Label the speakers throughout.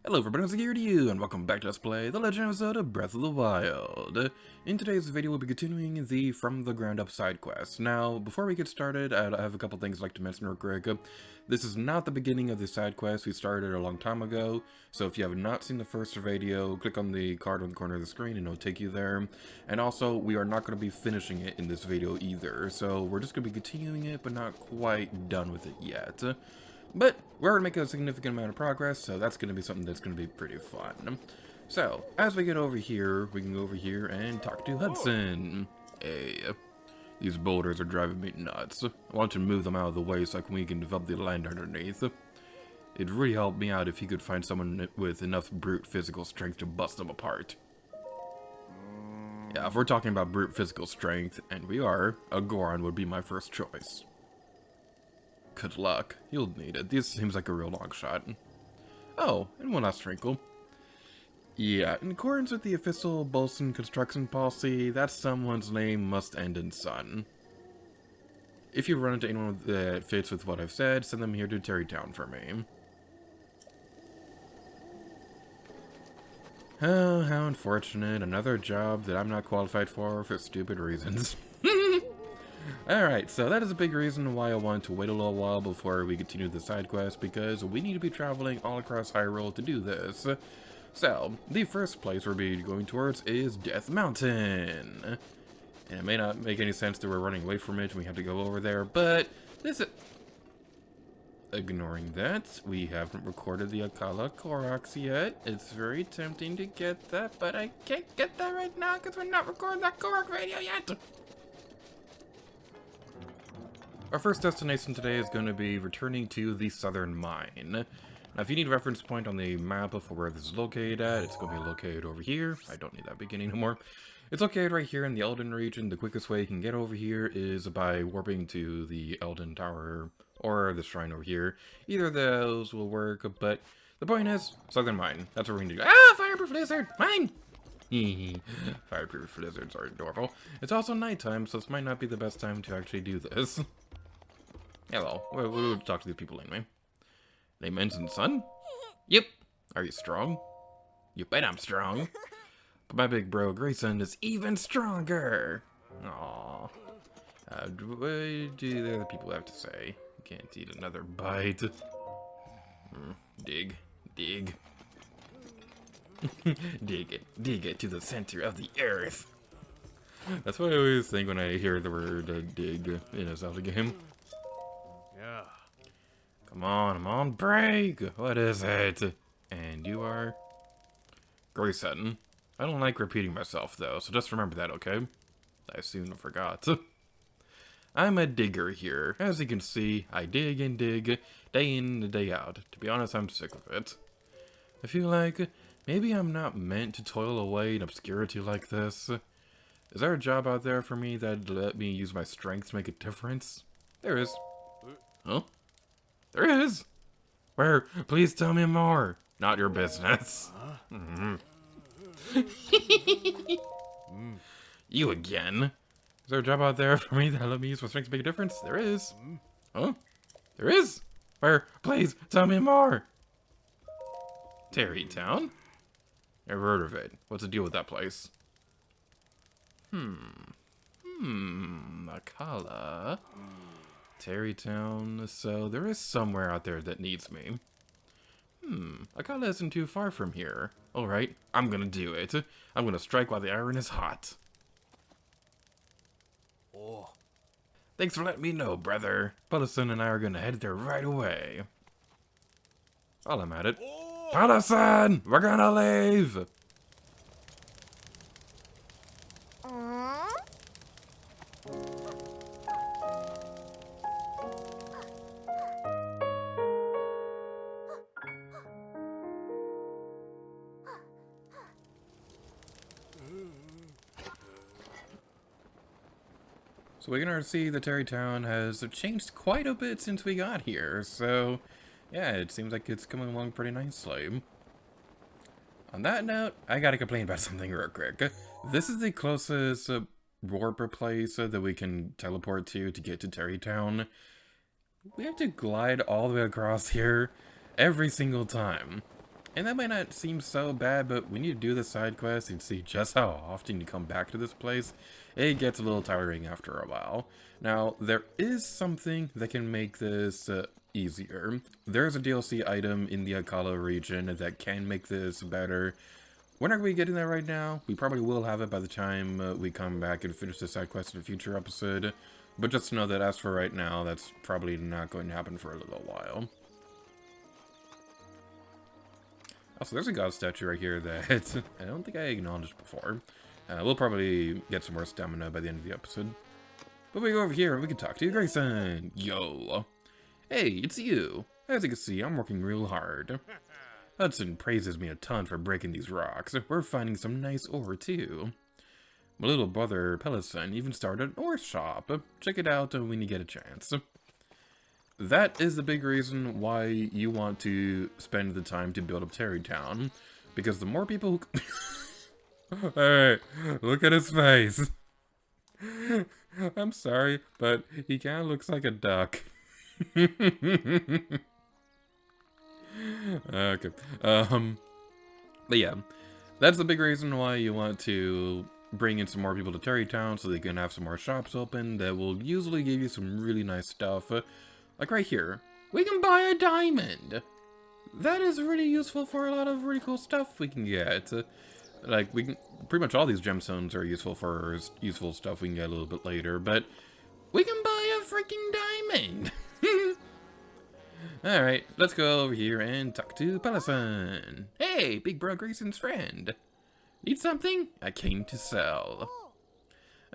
Speaker 1: Hello everybody, it's Gerudo, and welcome back to Let's Play The Legend of Zelda Breath of the Wild. In today's video, we'll be continuing the From the Ground Up side quest. Now, before we get started, I have a couple things I'd like to mention real quick. This is not the beginning of the side quest. We started a long time ago, so if you have not seen the first video, click on the card on the corner of the screen and it'll take you there. And also, we are not going to be finishing it in this video either, so we're just going to be continuing it, but not quite done with it yet. But we're going to make a significant amount of progress, so that's going to be something that's going to be pretty fun. So, as we get over here, we can go over here and talk to Hudson. Hey, these boulders are driving me nuts. I want to move them out of the way so we can develop the land underneath. It'd really help me out if you could find someone with enough brute physical strength to bust them apart. Yeah, if we're talking about brute physical strength, and we are, a Goron would be my first choice. Good luck. You'll need it. This seems like a real long shot. Oh, and one last wrinkle. Yeah, in accordance with the official Bolson construction policy, that someone's name must end in son. If you run into anyone that fits with what I've said, send them here to Tarrey Town for me. Oh, how unfortunate. Another job that I'm not qualified for stupid reasons. Alright, so that is a big reason why I want to wait a little while before we continue the side quest, because we need to be traveling all across Hyrule to do this. So, the first place we'll be going towards is Death Mountain. And it may not make any sense that we're running away from it and we have to go over there, but this is... Ignoring that, we haven't recorded the Akkala Koroks yet. It's very tempting to get that, but I can't get that right now because we're not recording that Korok video yet! Our first destination today is going to be returning to the Southern Mine. Now, if you need a reference point on the map for where this is located at, it's going to be located over here. I don't need that beginning anymore. It's located right here in the Elden region. The quickest way you can get over here is by warping to the Elden Tower or the shrine over here. Either of those will work, but the point is, Southern Mine. That's where we need to go. Ah, fireproof lizard! Mine! Fireproof lizards are adorable. It's also nighttime, so this might not be the best time to actually do this. Hello. We'll talk to these people anyway. They mentioned son? Yep. Are you strong? You bet I'm strong. But my big bro Grayson is even stronger. Aww. What do the other people have to say? Can't eat another bite. Dig. Dig. Dig it to the center of the earth. That's what I always think when I hear the word dig in a Zelda game. Yeah. Come on, break! What is it? And you are? Grayson. I don't like repeating myself, though, so just remember that, okay? I soon forgot. I'm a digger here. As you can see, I dig and dig, day in and day out. To be honest, I'm sick of it. I feel like maybe I'm not meant to toil away in obscurity like this. Is there a job out there for me that'd let me use my strength to make a difference? There is. Huh? There is! Where? Please tell me more. Not your business. You again. Is there a job out there for me that let me use my strength to make a difference? There is. Huh? There is? Where? Please tell me more. Tarrey Town? Never heard of it. What's the deal with that place? Akkala. Tarrey Town, so there is somewhere out there that needs me. Akkala isn't too far from here. Alright, I'm gonna do it. I'm gonna strike while the iron is hot. Oh. Thanks for letting me know, brother. Paladin and I are gonna head there right away. While I'm at it. Oh. Paladin! We're gonna leave! So we can already see that Tarrey Town has changed quite a bit since we got here, so yeah, it seems like it's coming along pretty nicely. On that note, I gotta complain about something real quick. This is the closest warp place that we can teleport to get to Tarrey Town. We have to glide all the way across here every single time. And that might not seem so bad, but when you do the side quest and see just how often you come back to this place, it gets a little tiring after a while. Now, there is something that can make this easier. There's a DLC item in the Akkala region that can make this better. We're not going to be getting that right now. We probably will have it by the time we come back and finish the side quest in a future episode. But just know that as for right now, that's probably not going to happen for a little while. Also, there's a god statue right here that I don't think I acknowledged before. We'll probably get some more stamina by the end of the episode. But we go over here and we can talk to you, Grayson. Yo. Hey, it's you. As you can see, I'm working real hard. Hudson praises me a ton for breaking these rocks. We're finding some nice ore, too. My little brother, Pellison, even started an ore shop. Check it out when you get a chance. That is the big reason why you want to spend the time to build up Tarrey Town. Because the more people who... Hey, look at his face. I'm sorry, but he kind of looks like a duck. Okay. But yeah, that's the big reason why you want to bring in some more people to Tarrey Town so they can have some more shops open that will usually give you some really nice stuff. Like right here, we can buy a diamond. That is really useful for a lot of really cool stuff we can get. Like, we can, pretty much all these gemstones are useful for useful stuff we can get a little bit later, but we can buy a freaking diamond. Alright, let's go over here and talk to Pellison. Hey, Big Bro Grayson's friend. Need something? I came to sell.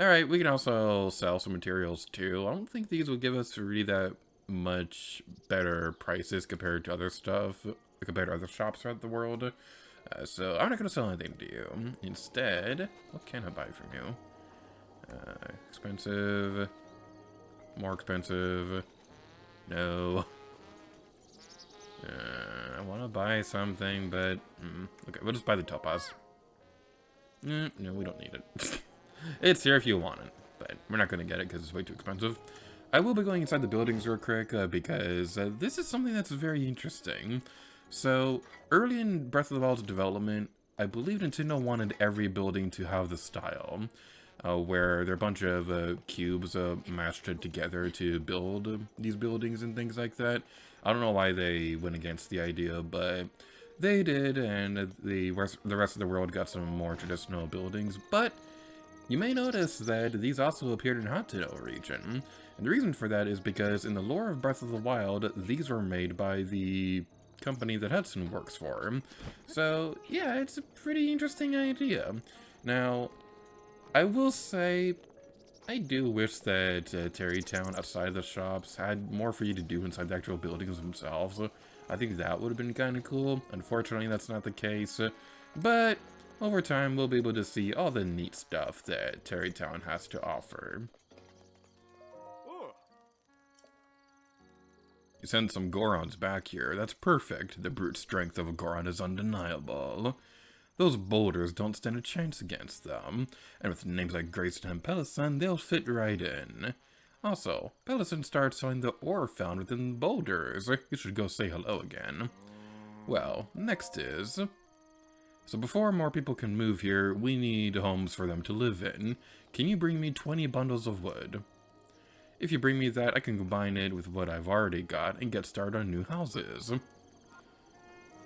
Speaker 1: Alright, we can also sell some materials too. I don't think these will give us really that much better prices compared to other stuff, compared to other shops throughout the world. So I'm not going to sell anything to you. Instead, what can I buy from you? Expensive. More expensive. No. I want to buy something, but... okay, we'll just buy the topaz. No, we don't need it. It's here if you want it, but we're not going to get it because it's way too expensive. I will be going inside the buildings real quick because this is something that's very interesting. So, early in Breath of the Wild's development, I believe Nintendo wanted every building to have the style, where there are a bunch of cubes mashed together to build these buildings and things like that. I don't know why they went against the idea, but they did, and the rest of the world got some more traditional buildings. But you may notice that these also appeared in Untitled region. And the reason for that is because in the lore of Breath of the Wild, these were made by the company that Hudson works for. So, yeah, it's a pretty interesting idea. Now, I will say, I do wish that Tarrey Town outside of the shops had more for you to do inside the actual buildings themselves. I think that would have been kind of cool. Unfortunately, that's not the case. But over time, we'll be able to see all the neat stuff that Tarrey Town has to offer. You send some Gorons back here. That's perfect. The brute strength of a Goron is undeniable. Those boulders don't stand a chance against them. And with names like Grayson and Pellison, they'll fit right in. Also, Pellison started selling the ore found within the boulders. You should go say hello again. Well, next is... So before more people can move here, we need homes for them to live in. Can you bring me 20 bundles of wood? If you bring me that, I can combine it with what I've already got and get started on new houses.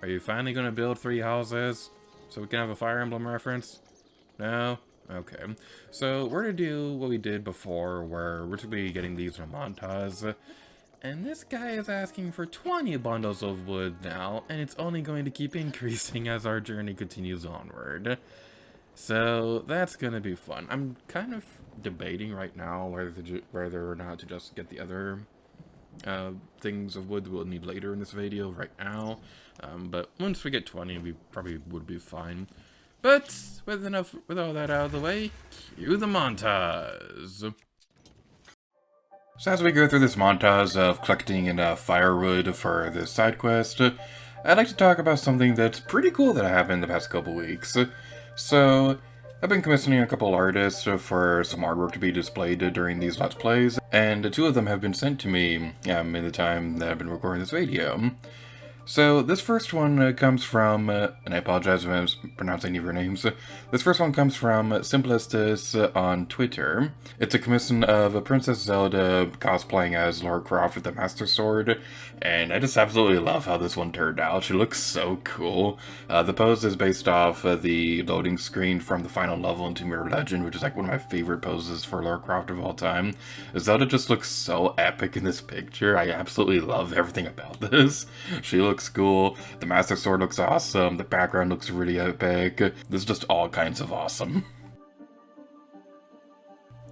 Speaker 1: Are you finally going to build 3 houses? So we can have a Fire Emblem reference? No? Okay. So we're going to do what we did before, where we're going to be getting these in a montage. And this guy is asking for 20 bundles of wood now, and it's only going to keep increasing as our journey continues onward. So that's going to be fun. I'm kind of debating right now whether or not to just get the other things of wood we'll need later in this video right now. But once we get 20, we probably would be fine. But with all that out of the way, cue the montage. So as we go through this montage of collecting enough firewood for this side quest, I'd like to talk about something that's pretty cool that happened the past couple weeks. So, I've been commissioning a couple artists for some artwork to be displayed during these Let's Plays, and 2 of them have been sent to me in the time that I've been recording this video. So this first one comes from, and I apologize if I'm pronouncing any of your names. This first one comes from Simplistus on Twitter. It's a commission of a Princess Zelda cosplaying as Lara Croft with the Master Sword, and I just absolutely love how this one turned out. She looks so cool. The pose is based off the loading screen from the final level in Tomb Raider Legend, which is like one of my favorite poses for Lara Croft of all time. Zelda just looks so epic in this picture. I absolutely love everything about this. She looks cool, the Master Sword looks awesome, the background looks really epic, this is just all kinds of awesome.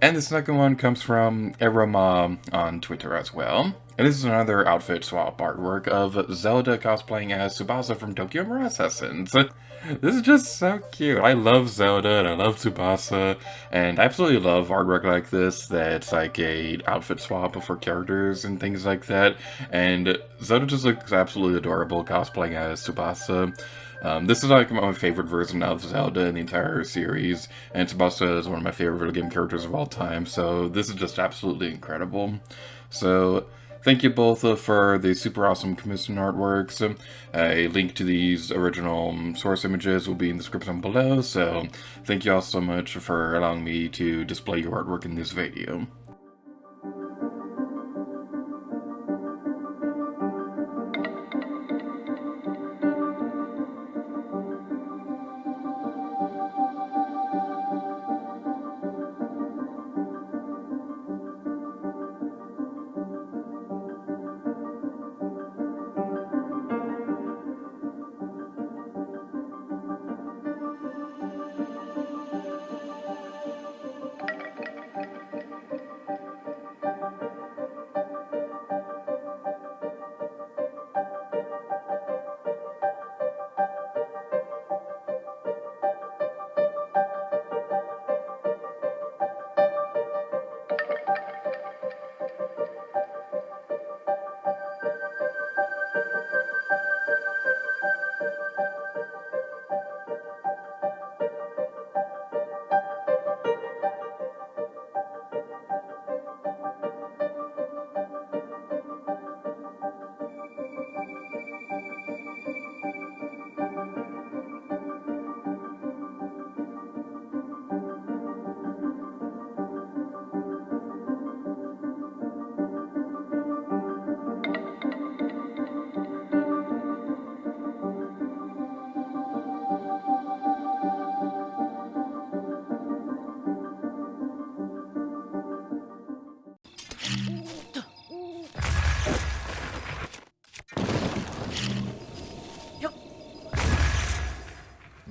Speaker 1: And the second one comes from Eroma on Twitter as well. And this is another outfit swap artwork of Zelda cosplaying as Tsubasa from Tokyo Mirage Assassins. This is just so cute. I love Zelda and I love Tsubasa, and I absolutely love artwork like this that's like a outfit swap for characters and things like that. And Zelda just looks absolutely adorable cosplaying as Tsubasa. This is like my favorite version of Zelda in the entire series, and Tsubasa is one of my favorite video game characters of all time, so this is just absolutely incredible. So, thank you both for the super awesome commission artworks. A link to these original source images will be in the description below, so thank you all so much for allowing me to display your artwork in this video.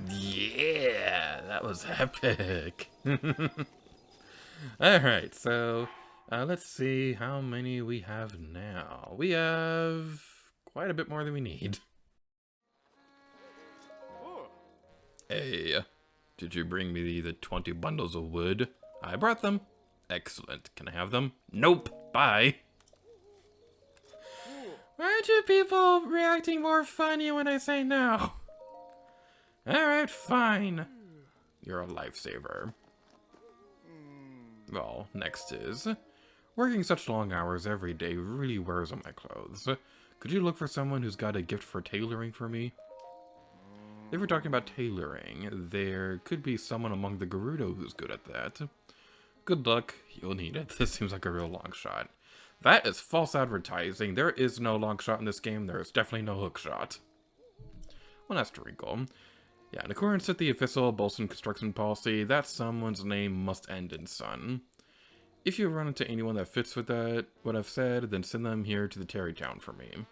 Speaker 1: Yeah, that was epic. Alright, so let's see how many we have now. We have quite a bit more than we need. Hey, did you bring me the 20 bundles of wood? I brought them. Excellent. Can I have them? Nope. Bye. Why aren't you people reacting more funny when I say no? Alright, fine. You're a lifesaver. Well, next is... Working such long hours every day really wears on my clothes. Could you look for someone who's got a gift for tailoring for me? If we're talking about tailoring, there could be someone among the Gerudo who's good at that. Good luck, you'll need it. This seems like a real long shot. That is false advertising. There is no long shot in this game. There is definitely no hook shot. Well, that's to wrinkle. Yeah, in accordance with the official Bolson construction policy, that someone's name must end in son. If you run into anyone that fits with that, what I've said, then send them here to the Tarrey Town for me.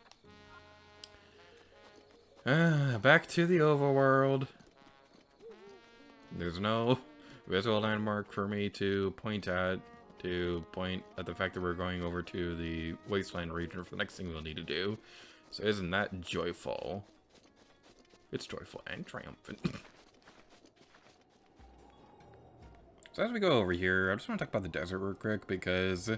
Speaker 1: Back to the overworld. There's no visual landmark for me to point at the fact that we're going over to the wasteland region for the next thing we'll need to do. So isn't that joyful? It's joyful and triumphant. So as we go over here, I just want to talk about the desert real quick, because I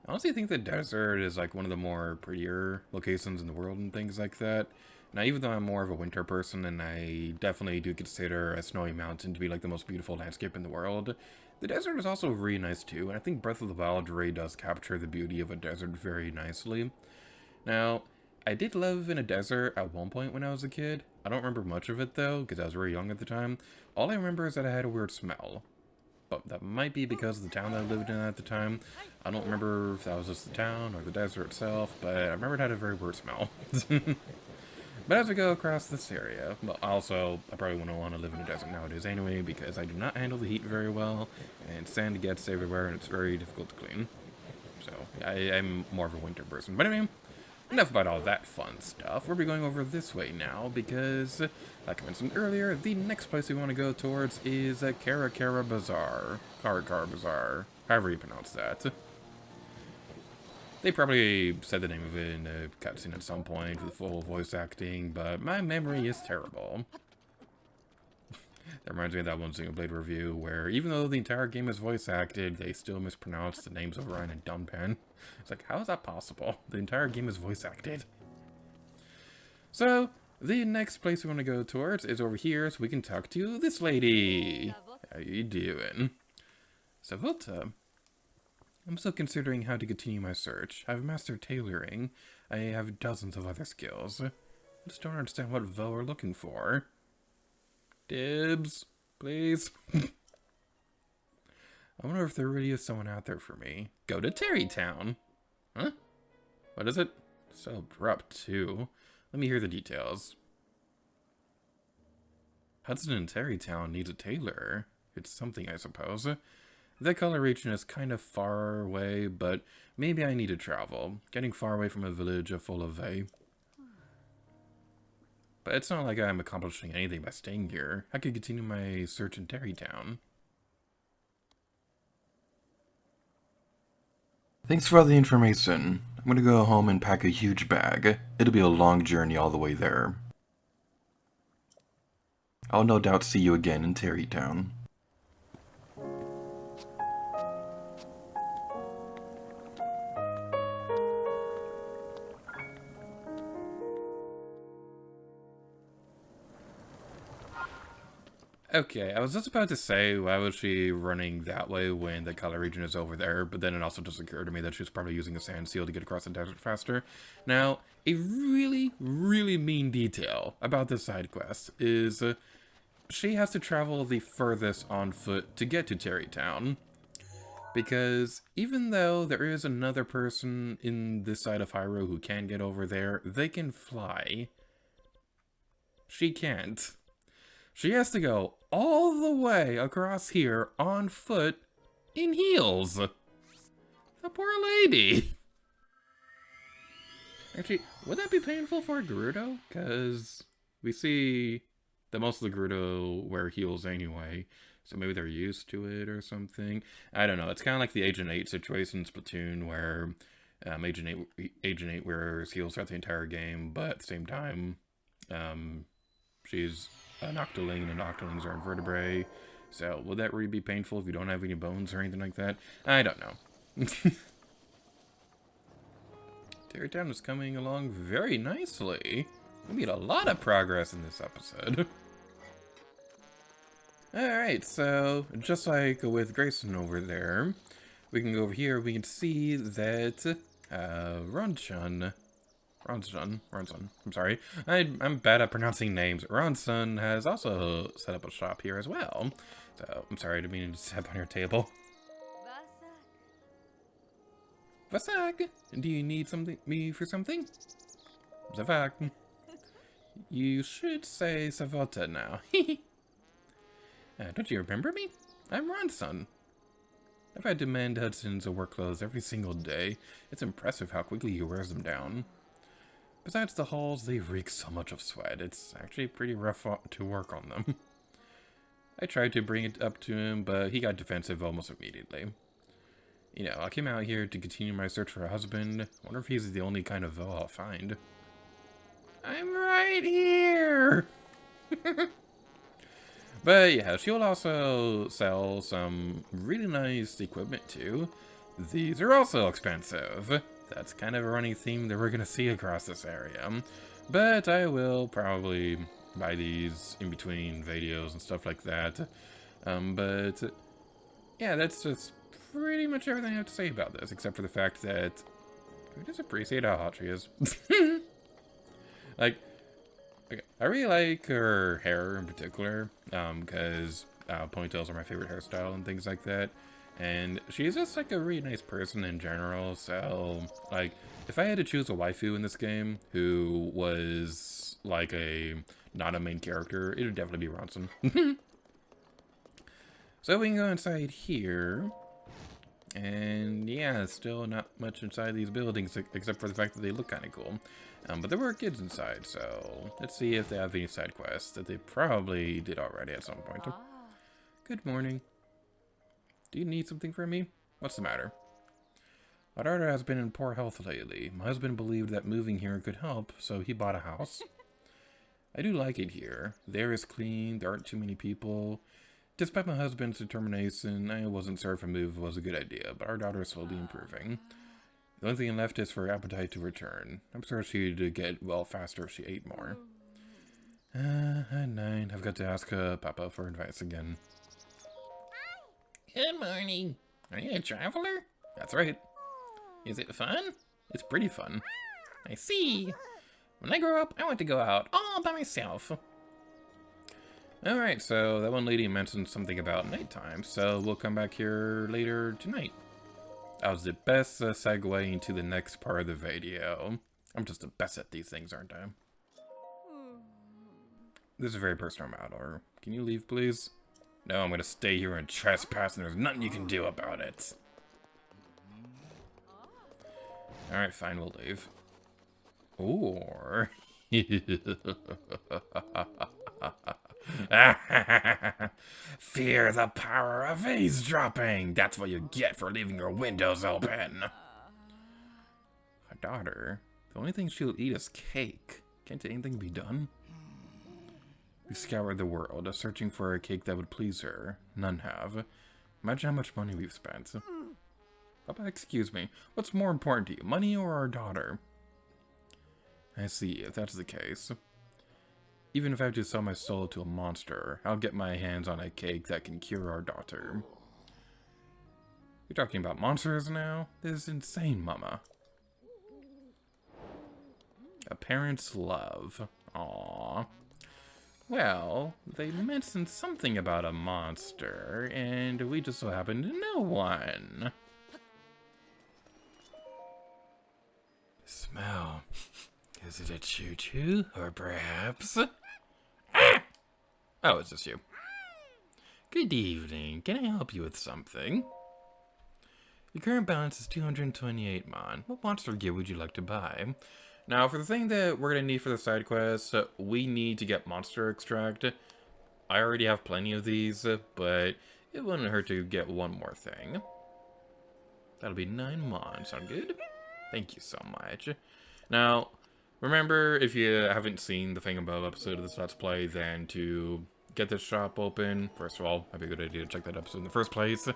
Speaker 1: honestly think the desert is like one of the more prettier locations in the world and things like that. Now, even though I'm more of a winter person, and I definitely do consider a snowy mountain to be like the most beautiful landscape in the world, the desert is also really nice too, and I think Breath of the Wild really does capture the beauty of a desert very nicely. Now, I did live in a desert at one point when I was a kid. I don't remember much of it though, because I was very young at the time. All I remember is that I had a weird smell. But that might be because of the town that I lived in at the time. I don't remember if that was just the town or the desert itself, but I remember it had a very weird smell. But as we go across this area, well, also, I probably wouldn't want to live in a desert nowadays anyway, because I do not handle the heat very well, and sand gets everywhere, and it's very difficult to clean. So, I'm more of a winter person. But anyway, enough about all that fun stuff. We'll be going over this way now, because, like I mentioned earlier, the next place we want to go towards is Kara Bazaar. Kara Bazaar. However you pronounce that. They probably said the name of it in a cutscene at some point with full voice acting, but my memory is terrible. That reminds me of that one Single Blade review where even though the entire game is voice acted, they still mispronounce the names of Ryan and Dunpan. It's like, how is that possible? The entire game is voice acted. So, the next place we want to go towards is over here so we can talk to this lady. How you doing? Savuta. I'm still considering how to continue my search. I've mastered tailoring. I have dozens of other skills. I just don't understand what Vo are looking for. Dibs, please. I wonder if there really is someone out there for me. Go to Tarrey Town. Huh? What is it? So abrupt, too. Let me hear the details. Hudson and Tarrey Town needs a tailor. It's something, I suppose. The color region is kind of far away, but maybe I need to travel. Getting far away from a village full of Vey. But it's not like I'm accomplishing anything by staying here. I could continue my search in Tarrey Town. Thanks for all the information. I'm gonna go home and pack a huge bag. It'll be a long journey all the way there. I'll no doubt see you again in Tarrey Town. Okay, I was just about to say, why was she running that way when the color region is over there, but then it also just occurred to me that she was probably using a sand seal to get across the desert faster. Now, a really, really mean detail about this side quest is she has to travel the furthest on foot to get to Tarrey Town. Because even though there is another person in this side of Hyrule who can get over there, they can fly. She can't. She has to go all the way across here on foot in heels. The poor lady. Actually, would that be painful for Gerudo? Because we see that most of the Gerudo wear heels anyway. So maybe they're used to it or something. I don't know. It's kind of like the Agent 8 situation in Splatoon where Agent 8 wears heels throughout the entire game, but at the same time, she's an octoling, and octolings are invertebrate. So, will that really be painful if you don't have any bones or anything like that? I don't know. Tarrey Town is coming along very nicely. We made a lot of progress in this episode. Alright, so, just like with Grayson over there, we can go over here, we can see that, Ronson, I'm sorry. I'm bad at pronouncing names. Ronson has also set up a shop here as well. So, I'm sorry to mean to step on your table. Vasag, do you need me for something? Zavag. You should say Savota now. Don't you remember me? I'm Ronson. I've had to mend Hudson's work clothes every single day. It's impressive how quickly he wears them down. Besides the holes, they reek so much of sweat. It's actually pretty rough to work on them. I tried to bring it up to him, but he got defensive almost immediately. You know, I came out here to continue my search for a husband. I wonder if he's the only kind of Vo I'll find. I'm right here! But yeah, she'll also sell some really nice equipment too. These are also expensive. That's kind of a running theme that we're going to see across this area. But I will probably buy these in between videos and stuff like that. But yeah, that's just pretty much everything I have to say about this, except for the fact that I just appreciate how hot she is. Like, okay, I really like her hair in particular, because ponytails are my favorite hairstyle and things like that. And she's just like a really nice person in general, so like if I had to choose a waifu in this game who was like not a main character, it would definitely be Ronson. So we can go inside here. And yeah, still not much inside these buildings except for the fact that they look kind of cool. But there were kids inside, so let's see if they have any side quests that they probably did already at some point. Good morning. Do you need something from me? What's the matter? My daughter has been in poor health lately. My husband believed that moving here could help, so he bought a house. I do like it here. The air is clean, there aren't too many people. Despite my husband's determination, I wasn't sure if a move was a good idea, but our daughter is slowly improving. The only thing left is for her appetite to return. I'm sure she'd get well faster if she ate more. At 9, I've got to ask Papa for advice again. Good morning. Are you a traveler? That's right. Is it fun? It's pretty fun. I see. When I grow up, I want to go out all by myself. Alright, so that one lady mentioned something about nighttime, so we'll come back here later tonight. That was the best segue into the next part of the video. I'm just the best at these things, aren't I? This is a very personal matter. Can you leave, please? No, I'm gonna stay here and trespass, and there's nothing you can do about it. Alright, fine, we'll leave. Or... Fear the power of eavesdropping! That's what you get for leaving your windows open! Her daughter? The only thing she'll eat is cake. Can't anything be done? We scoured the world, searching for a cake that would please her. None have. Imagine how much money we've spent. Papa, excuse me. What's more important to you, money or our daughter? I see, if that's the case. Even if I have to sell my soul to a monster, I'll get my hands on a cake that can cure our daughter. You're talking about monsters now? This is insane, Mama. A parent's love. Aww. Well, they mentioned something about a monster, and we just so happen to know one. Smell. Is it a choo-choo, or perhaps... Ah! Oh, it's just you. Good evening. Can I help you with something? Your current balance is 228 mon. What monster gear would you like to buy? Now, for the thing that we're going to need for the side quest, we need to get monster extract. I already have plenty of these, but it wouldn't hurt to get one more thing. That'll be 9 mon. Sound good? Thank you so much. Now, remember, if you haven't seen the thing above episode of this Let's Play, then to get this shop open, first of all, that'd be a good idea to check that episode in the first place,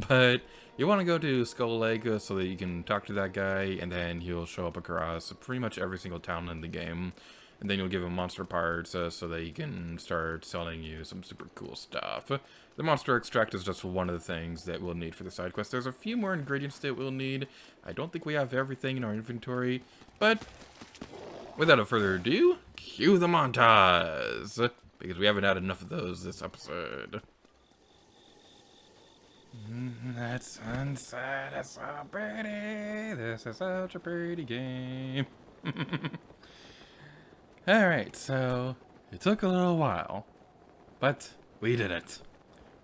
Speaker 1: but you want to go to Skull Lake so that you can talk to that guy, and then he'll show up across pretty much every single town in the game, and then you'll give him monster parts so that he can start selling you some super cool stuff. The monster extract is just one of the things that we'll need for the side quest. There's a few more ingredients that we'll need. I don't think we have everything in our inventory, but without further ado, cue the montage, because we haven't had enough of those this episode. That sunset is so pretty. This is such a pretty game. Alright, so it took a little while, but we did it.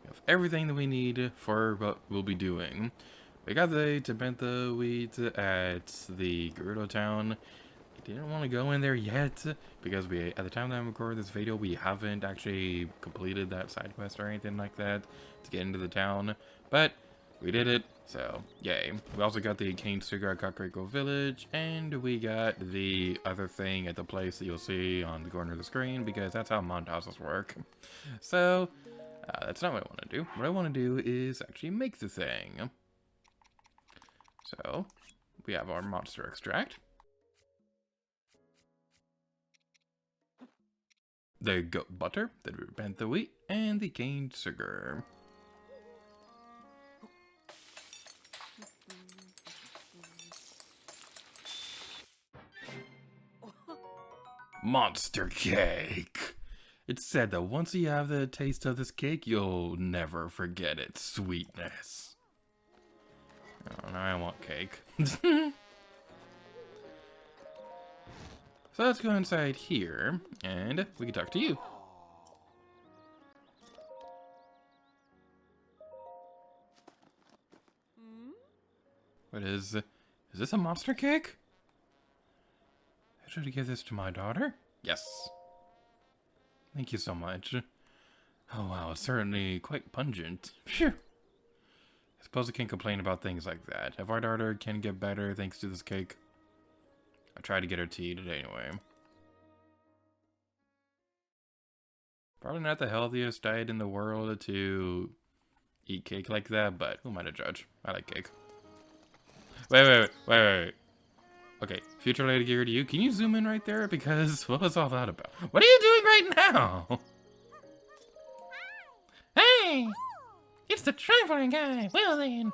Speaker 1: We have everything that we need for what we'll be doing. We got the Tabentha wheat at the Gerudo town. Didn't want to go in there yet because at the time that I'm recording this video, we haven't actually completed that side quest or anything like that to get into the town, but we did it, so yay. We also got the cane sugar at Kakariko Village, and we got the other thing at the place that you'll see on the corner of the screen, because that's how montages work. So that's not what I want to do. What I want to do is actually make the thing. So we have our monster extract, the goat butter, the Tabentha wheat, and the cane sugar. Monster cake! It's said that once you have the taste of this cake, you'll never forget its sweetness. Oh, now I want cake. So let's go inside here, and we can talk to you. What is this a monster cake? Should I give this to my daughter? Yes. Thank you so much. Oh wow, it's certainly quite pungent. Phew. I suppose I can't complain about things like that. If our daughter can get better thanks to this cake, I tried to get her to eat it anyway. Probably not the healthiest diet in the world to eat cake like that, but who am I to judge? I like cake. Wait. Okay, future Lady Gerudo, can you zoom in right there? Because what was all that about? What are you doing right now? Hey! It's the traveling guy! Well then!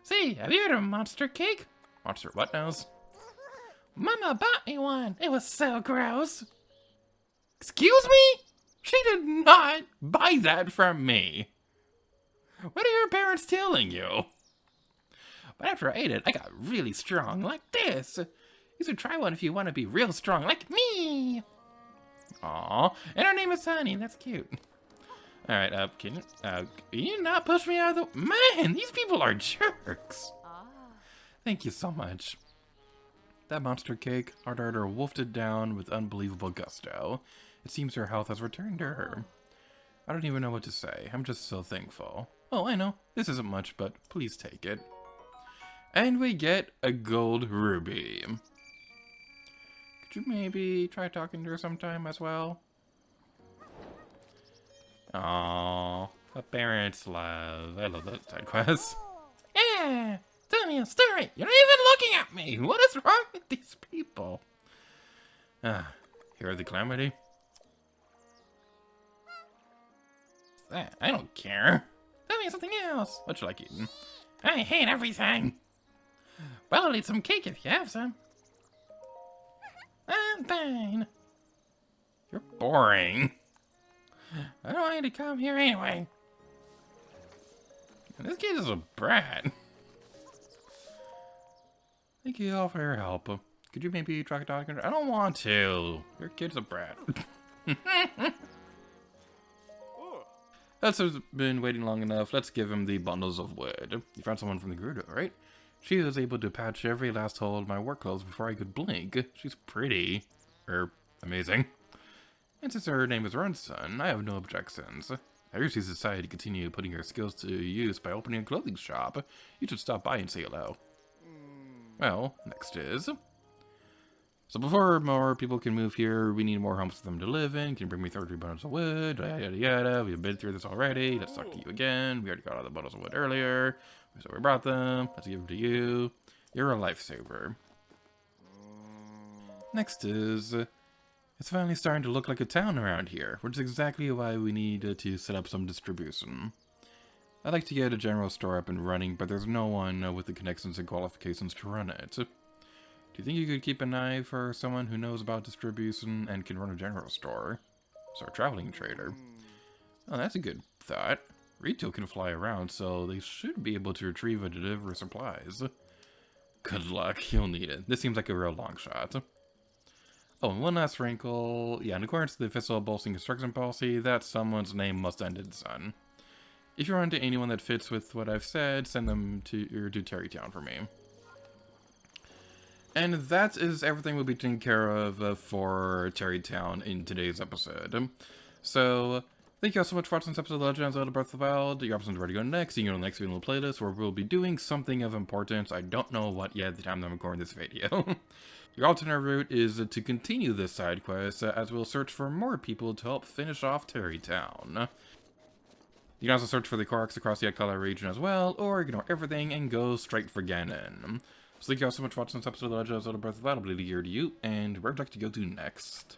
Speaker 1: See, have you heard of monster cake? Monster what now? Mama bought me one! It was so gross! Excuse me? She did not buy that from me! What are your parents telling you? But after I ate it, I got really strong, like this. You should try one if you want to be real strong, like me. Aw, and her name is Sunny. That's cute. All right, can you not push me out of the... Man, these people are jerks. Thank you so much. That monster cake, our daughter wolfed it down with unbelievable gusto. It seems her health has returned to her. I don't even know what to say. I'm just so thankful. Oh, I know. This isn't much, but please take it. And we get a gold ruby. Could you maybe try talking to her sometime as well? Aww, a parent's love. I love that side quest. Yeah, tell me a story. You're not even looking at me. What is wrong with these people? Hear the calamity? I don't care. Tell me something else. What you like eating? I hate everything. Well, I'll eat some cake if you have some. I'm fine. You're boring. I don't want you to come here anyway. This kid is a brat. Thank you all for your help. Could you maybe try talking to her? I don't want to. Your kid's a brat. That's been waiting long enough. Let's give him the bundles of wood. You found someone from the Gerudo, right? She was able to patch every last hole in my work clothes before I could blink. She's pretty. Amazing. And since her name is Ronson, I have no objections. I hear she's decided to continue putting her skills to use by opening a clothing shop. You should stop by and say hello. Well, next is... So before more people can move here, we need more homes for them to live in. Can you bring me 33 bundles of wood? Yada yada. We've been through this already. Let's talk to you again. We already got all the bundles of wood earlier. So we brought them. Let's give them to you. You're a lifesaver. Next is... It's finally starting to look like a town around here, which is exactly why we need to set up some distribution. I'd like to get a general store up and running, but there's no one with the connections and qualifications to run it. Do you think you could keep an eye for someone who knows about distribution and can run a general store? So a traveling trader. Oh, that's a good thought. Rito can fly around, so they should be able to retrieve and deliver supplies. Good luck, you'll need it. This seems like a real long shot. Oh, and one last wrinkle. Yeah, in accordance to the official bolstering construction policy, that someone's name must end in son. If you run into anyone that fits with what I've said, send them to Tarrey Town for me. And that is everything we'll be taking care of for Tarrey Town in today's episode. So, thank you all so much for watching this episode of The Legend of Zelda Breath of the Wild. Your options are ready to go next. You can go to the next video in the playlist where we'll be doing something of importance. I don't know what yet at the time that I'm recording this video. Your alternate route is to continue this side quest as we'll search for more people to help finish off Tarrey Town. You can also search for the Koraks across the Akkala region as well, or ignore everything and go straight for Ganon. So thank you all so much for watching this episode of The Legend of Zelda Breath of the Wild. I'll be here to you, and where would you like to go to next?